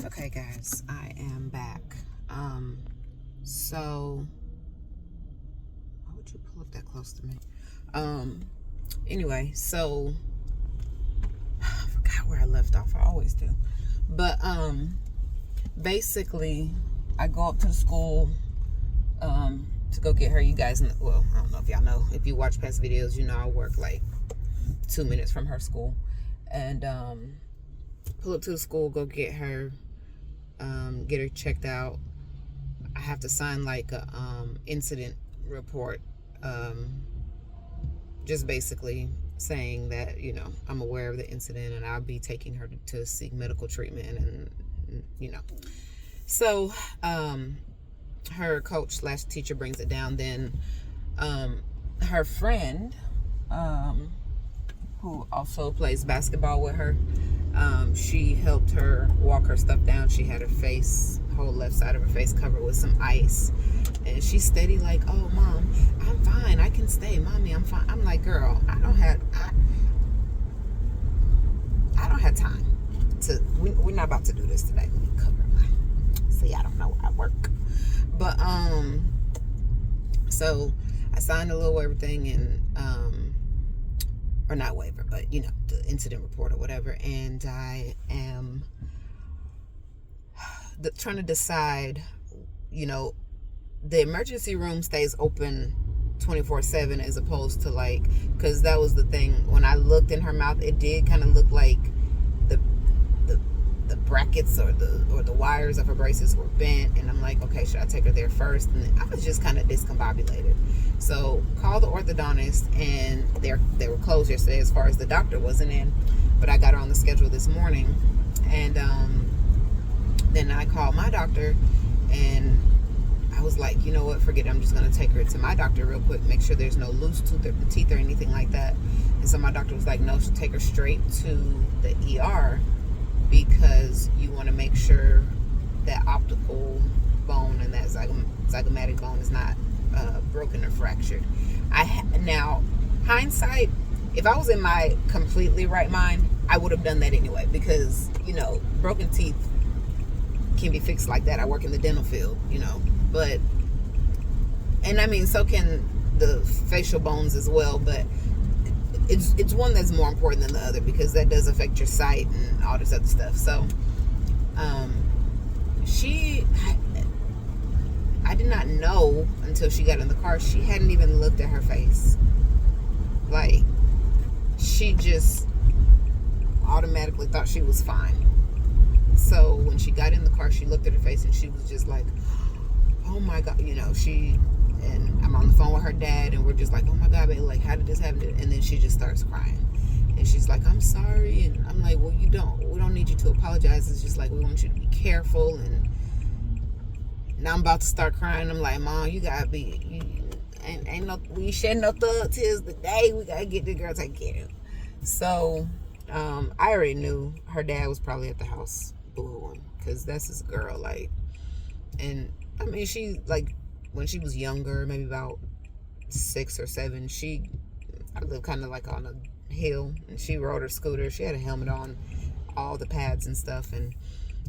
Okay, guys, I am back. So why would you pull up that close to me? Anyway, so I forgot where I left off. I always do. But basically, I go up to the school to go get her. You guys know, well, I don't know if y'all know. If you watch past videos, you know I work like 2 minutes from her school, and pull up to the school, go get her, get her checked out. I have to sign like a incident report, just basically saying that, you know, I'm aware of the incident and I'll be taking her to seek medical treatment, and you know. So her coach slash teacher brings it down. Then her friend, who also plays basketball with her, she helped her walk her stuff down. She had her face, whole left side of her face covered with some ice, and she's steady like, "Oh, mom, I'm fine. I can stay, mommy. I'm fine." I'm like, "Girl, I don't have time to. We're not about to do this today. Let me cover my. See, I don't know where I work, but so I signed a little waiver thing, and or not waiver, but you know, the incident report or whatever. And I am trying to decide, you know, the emergency room stays open 24/7 as opposed to like, because that was the thing when I looked in her mouth, it did kind of look like the brackets or the wires of her braces were bent, and I'm like, okay, should I take her there first? And I was just kind of discombobulated. So called the orthodontist, and they were closed yesterday as far as the doctor wasn't in, but I got her on the schedule this morning. And then I called my doctor, and I was like, you know what, forget it, I'm just going to take her to my doctor real quick, make sure there's no loose teeth or anything like that. And so my doctor was like, no, take her straight to the ER, because you want to make sure that optical bone and that zygomatic bone is not broken or fractured. Now, hindsight, if I was in my completely right mind, I would have done that anyway, because, you know, broken teeth can be fixed like that. I work in the dental field, you know, but, and I mean, so can the facial bones as well, but it's one that's more important than the other, because that does affect your sight and all this other stuff. So I did not know until she got in the car, she hadn't even looked at her face. Like, she just automatically thought she was fine. So when she got in the car, she looked at her face and she was just like, oh my God, you know, and I'm on the phone with her dad, and we're just like, oh my God, baby, like, how did this happen? And then she just starts crying, and she's like, I'm sorry. And I'm like, well, we don't need you to apologize. It's just like, we want you to be careful. And now I'm about to start crying. I'm like, Mom, you gotta be, we shed no thug tears today. We gotta get the girl taken care of. So I already knew her dad was probably at the house booing, because that's his girl. Like, and I mean, she, like, when she was younger, maybe about 6 or 7, I lived kind of like on a hill, and she rode her scooter. She had a helmet on, all the pads and stuff, and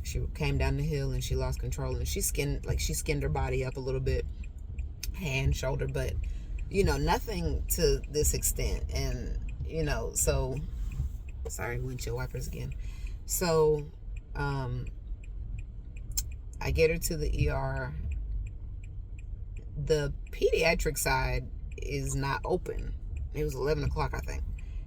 she came down the hill and she lost control, and she skinned her body up a little bit, hand, shoulder, but, you know, nothing to this extent. And, you know, so, sorry, windshield wipers again. So, I get her to the ER. The pediatric side is not open. It was 11 o'clock, I think.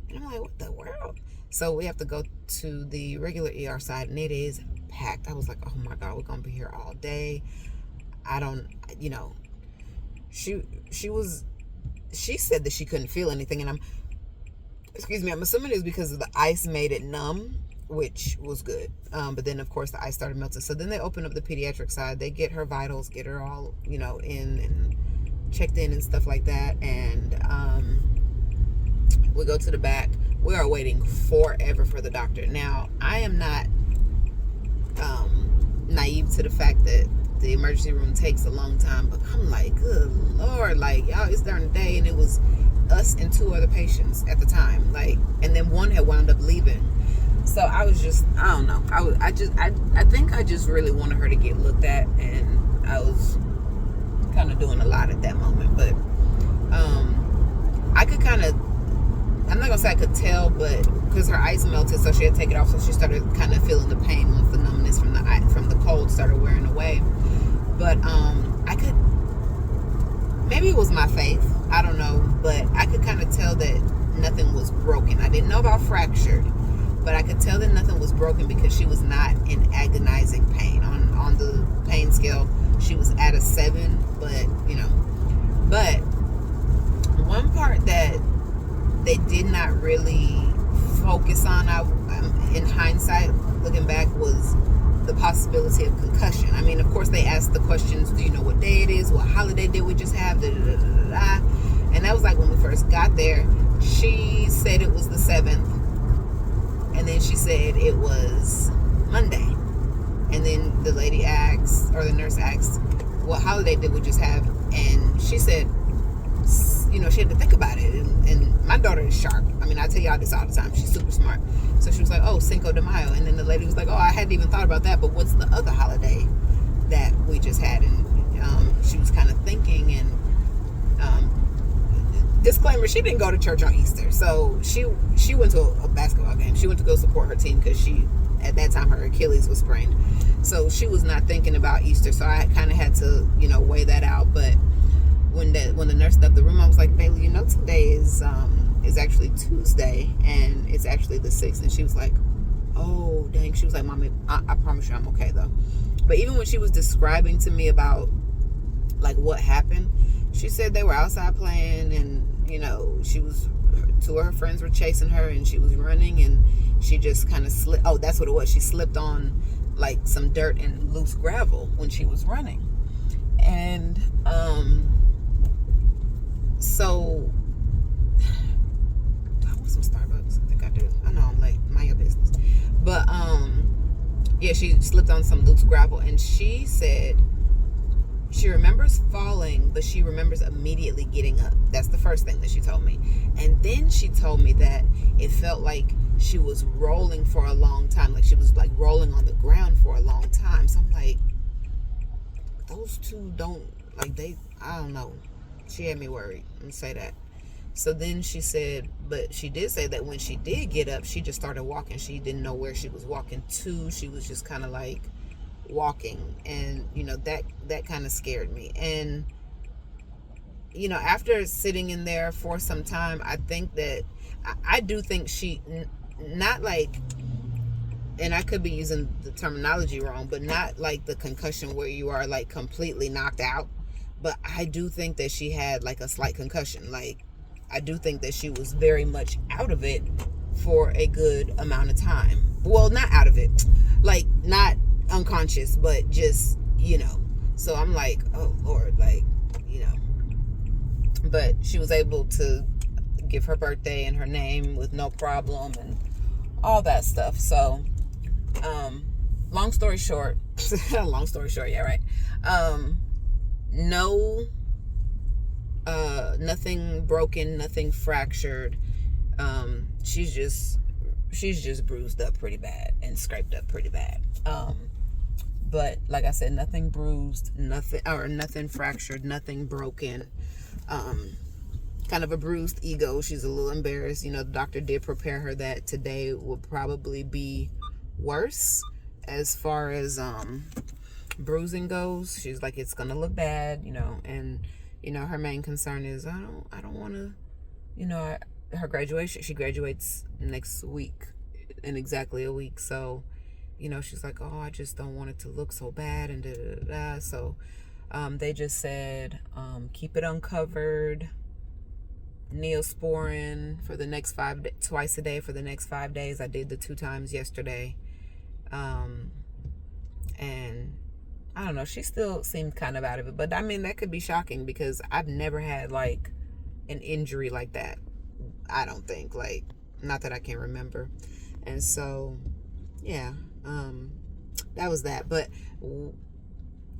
And I'm like, what the world? So we have to go to the regular ER side, and it is packed. I was like, oh my God, we're going to be here all day. I don't, you know, she said that she couldn't feel anything, and I'm assuming it was because of the ice made it numb, which was good. But then, of course, the ice started melting. So then they open up the pediatric side. They get her vitals, get her all, you know, in and checked in and stuff like that. And we go to the back. We are waiting forever for the doctor. Now, I am not naive to the fact that the emergency room takes a long time, but I'm like, good Lord, like, y'all, it's during the day, and it was us and 2 other patients at the time, like, and then one had wound up leaving. So I was just, I don't know. I think I just really wanted her to get looked at, and I was kind of doing a lot at that moment. But I could kind of, I'm not gonna say I could tell, but because her ice melted, so she had to take it off, so she started kind of feeling the pain once the numbness from the cold started wearing away. But I could, maybe it was my faith, I don't know, but I could kind of tell that nothing was broken. I didn't know about fractured, but I could tell that nothing was broken because she was not in agonizing pain. On the pain scale, she was at a 7, but but one part that they did not really focus on, in hindsight, looking back, was the possibility of concussion. I mean, of course, they asked the questions, do you know what day it is? What holiday did we just have? Da, da, da, da, da. And that was like when we first got there. She said it was the 7th. And then she said it was Monday. And then the lady asked, or the nurse asked, what holiday did we just have? And she said, she had to think about it. And my daughter is sharp. I mean, I tell y'all this all the time. She's super smart. So she was like, oh, Cinco de Mayo. And then the lady was like, oh, I hadn't even thought about that, but what's the other holiday that we just had? And she was kind of thinking, and disclaimer, she didn't go to church on Easter. So she went to a basketball game. She went to go support her team because at that time, her Achilles was sprained. So she was not thinking about Easter. So I kind of had to, weigh that out. But when the nurse left the room, I was like, Bailey, today is actually Tuesday, and it's actually the 6th. And she was like, oh, dang. She was like, Mommy, I promise you I'm okay, though. But even when she was describing to me about, like, what happened, she said they were outside playing, and, two of her friends were chasing her, and she was running, and she just kind of slipped. Oh, that's what it was. She slipped on, like, some dirt and loose gravel when she was running. And, so, do I want some Starbucks? I think I do. I know I'm late. Mind your business. But, yeah, she slipped on some loose gravel, and she said she remembers falling, but she remembers immediately getting up. That's the first thing that she told me. And then she told me that it felt like she was rolling for a long time, like she was like rolling on the ground for a long time. So I'm like, those two don't, like, I don't know. She had me worried, and say that. So then she said, but she did say that when she did get up, she just started walking. She didn't know where she was walking to. She was just kind of like walking, and that kind of scared me. And after sitting in there for some time, I think that I do think she, not like, and I could be using the terminology wrong, but not like the concussion where you are like completely knocked out, but I do think that she had like a slight concussion. Like, I do think that she was very much out of it for a good amount of time. Well, not out of it, like not unconscious, but just, so I'm like, oh Lord, like, but she was able to give her birthday and her name with no problem and all that stuff. So long story short, yeah, right. No, nothing broken, nothing fractured. She's just bruised up pretty bad and scraped up pretty bad. But like I said, nothing bruised, nothing fractured, nothing broken. Kind of a bruised ego. She's a little embarrassed. The doctor did prepare her that today will probably be worse as far as bruising goes. She's like, it's gonna look bad, and her main concern is I don't want to, her graduation. She graduates next week, in exactly a week. So, she's like, oh, I just don't want it to look so bad, and da da da. So, they just said, keep it uncovered. Neosporin for the next twice a day for the next 5 days. I did the 2 times yesterday. And I don't know, she still seemed kind of out of it, but I mean, that could be shocking because I've never had like an injury like that. I don't think, like, not that I can remember. And so, yeah, that was that. But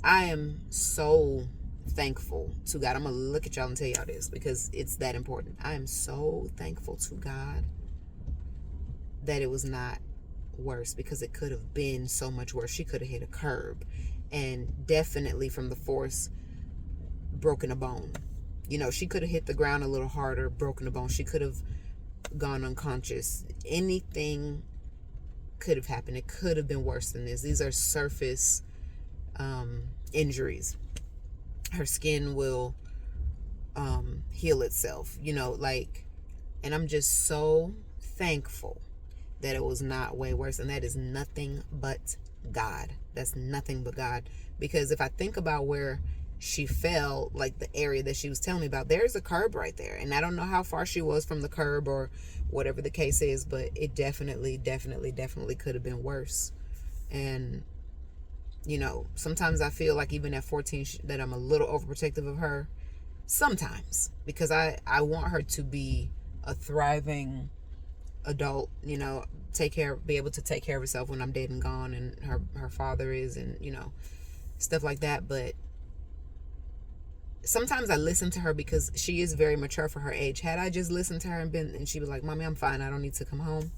I am so thankful to God. I'm gonna look at y'all and tell y'all this because it's that important. I am so thankful to God that it was not worse, because it could have been so much worse. She could have hit a curb and definitely from the force broken a bone. You know, she could have hit the ground a little harder, broken a bone. She could have gone unconscious. Anything could have happened. It could have been worse than this. These are surface injuries. Her skin will heal itself, you know, like, and I'm just so thankful that it was not way worse. And that is nothing but God. That's nothing but God. Because if I think about where she fell, like the area that she was telling me about, there's a curb right there. And I don't know how far she was from the curb or whatever the case is, but it definitely could have been worse. And, you know, sometimes I feel like even at 14 that I'm a little overprotective of her. Sometimes. Because I want her to be a thriving adult, you know, be able to take care of herself when I'm dead and gone, and her father is, and, you know, stuff like that. But sometimes I listen to her because she is very mature for her age. Had I just listened to her and she was like, Mommy, I'm fine, I don't need to come home,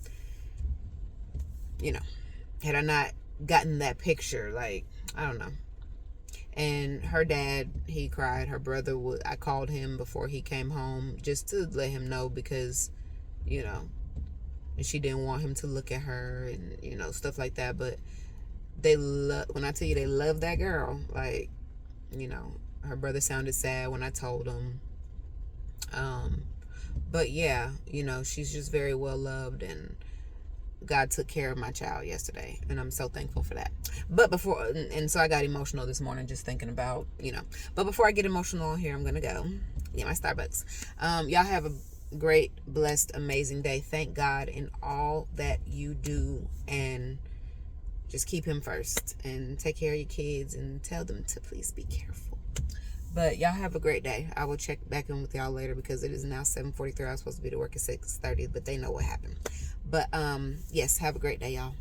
you know, had I not gotten that picture, like, I don't know. And her dad, he cried. Her brother I called him before he came home just to let him know, because, you know, and she didn't want him to look at her and, you know, stuff like that. But when I tell you they love that girl, like, you know, her brother sounded sad when I told him. But yeah, you know, she's just very well loved, and God took care of my child yesterday, and I'm so thankful for that. But so I got emotional this morning just thinking about, you know. But before I get emotional here, I'm gonna go get my Starbucks. Y'all have a great, blessed, amazing day. Thank God in all that you do, and just keep him first, and take care of your kids, and tell them to please be careful. But y'all have a great day. I will check back in with y'all later, because it is now 7:43. I was supposed to be to work at 6:30, but they know what happened. But yes, have a great day, y'all.